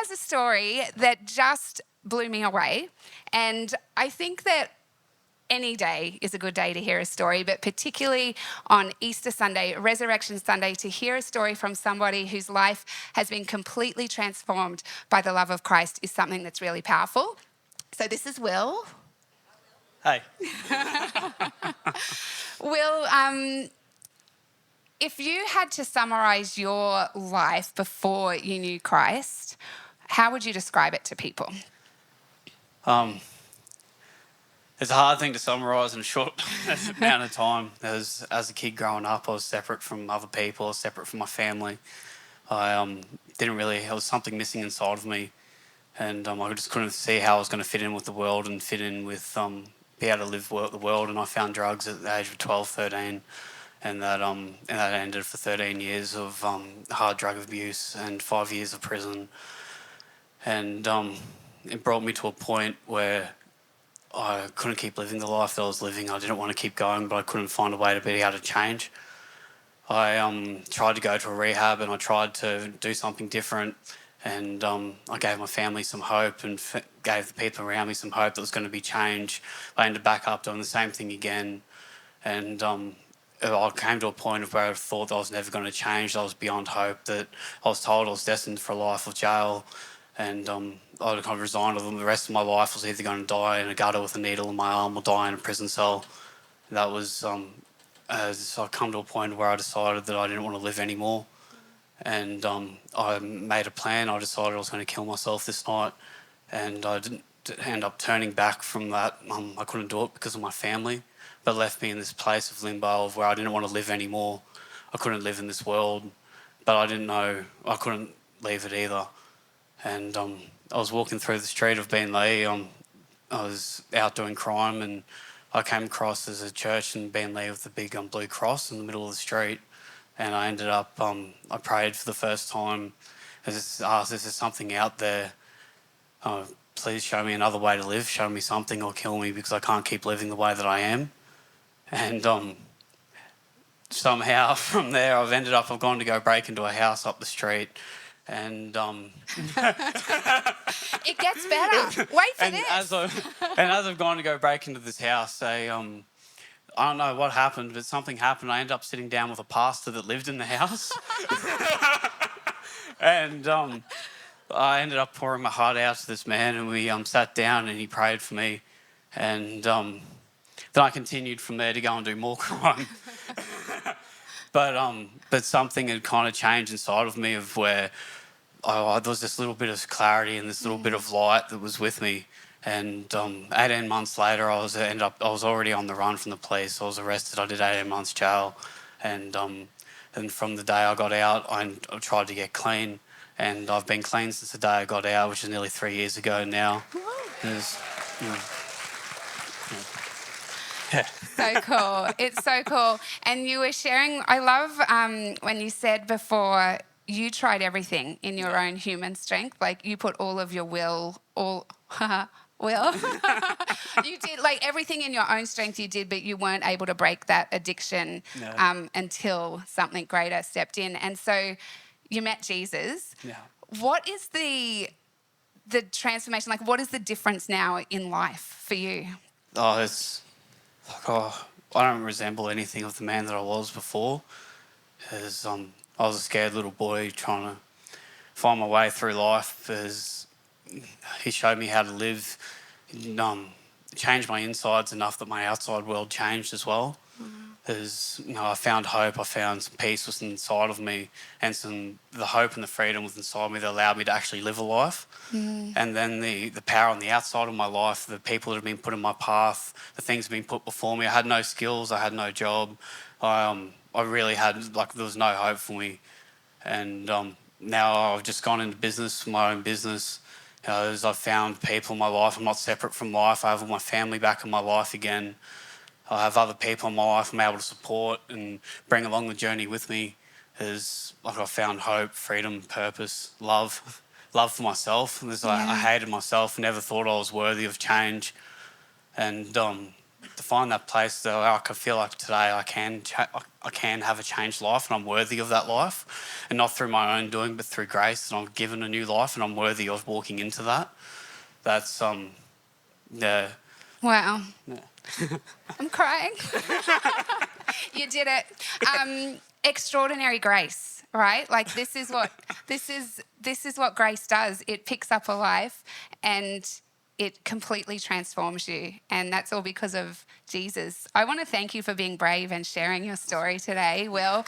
has a story that just blew me away. And I think that any day is a good day to hear a story, but particularly on Easter Sunday, Resurrection Sunday, to hear a story from somebody whose life has been completely transformed by the love of Christ is something that's really powerful. So this is Will. Hey. Will, if you had to summarize your life before you knew Christ, how would you describe it to people? It's a hard thing to summarise in a short amount of time. As a kid growing up, I was separate from other people, I was separate from my family. I didn't really, there was something missing inside of me, and I just couldn't see how I was going to fit in with the world and fit in with, be able to live the world. And I found drugs at the age of 12, 13, and that ended for 13 years of hard drug abuse and 5 years of prison. And it brought me to a point where I couldn't keep living the life that I was living. I didn't want to keep going, but I couldn't find a way to be able to change. I tried to go to a rehab and I tried to do something different, and I gave my family some hope and gave the people around me some hope that was going to be change. I ended back up doing the same thing again, and I came to a point of where I thought that I was never going to change, that I was beyond hope, that I was told I was destined for a life of jail, and I kind of resigned to them. The rest of my life was either going to die in a gutter with a needle in my arm or die in a prison cell. That was as I come to a point where I decided that I didn't want to live anymore, and I made a plan. I decided I was going to kill myself this night, and I didn't end up turning back from that. I couldn't do it because of my family, but left me in this place of limbo of where I didn't want to live anymore. I couldn't live in this world, but I didn't know I couldn't leave it either. And I was walking through the street of Beenleigh. I was out doing crime, and I came across there's a church in Beenleigh with a big blue cross in the middle of the street. And I ended up, I prayed for the first time. I just asked, is there something out there? Please show me another way to live. Show me something or kill me, because I can't keep living the way that I am. And somehow from there I've gone to go break into a house up the street. And It gets better. Wait for this. As I've gone to go break into this house, I don't know what happened, but something happened. I ended up sitting down with a pastor that lived in the house. And I ended up pouring my heart out to this man, and we sat down and he prayed for me. And then I continued from there to go and do more crime. But something had kind of changed inside of me, of where there was this little bit of clarity and this little bit of light that was with me. And 18 months later, I was already on the run from the police. I was arrested. I did 18 months jail, and from the day I got out, I tried to get clean, and I've been clean since the day I got out, which is nearly 3 years ago now. Yeah. So cool. It's so cool. And you were sharing, I love when you said before you tried everything in your own human strength. Like you put all of your will. You did like everything in your own strength you did, but you weren't able to break that addiction until something greater stepped in. And so you met Jesus. Yeah. What is the transformation? Like what is the difference now in life for you? I don't resemble anything of the man that I was before. I was a scared little boy trying to find my way through life. He showed me how to live. Changed my insides enough that my outside world changed as well. I found hope. I found some peace within inside of me, and the hope and the freedom within inside me that allowed me to actually live a life. And then the power on the outside of my life, the people that have been put in my path, the things that have been put before me. I had no skills. I had no job. I really had, there was no hope for me. And now I've just gone into business, my own business. As I've found people in my life, I'm not separate from life. I have all my family back in my life again. I have other people in my life I'm able to support and bring along the journey with me. I've found hope, freedom, purpose, love for myself. I hated myself, never thought I was worthy of change. And to find that place where I can feel like today I can have a changed life, and I'm worthy of that life, and not through my own doing, but through grace, and I'm given a new life, and I'm worthy of walking into that. That's yeah. Wow. Yeah. I'm crying. You did it. Extraordinary grace, right? Like this is what grace does. It picks up a life and it completely transforms you. And that's all because of Jesus. I want to thank you for being brave and sharing your story today, Will.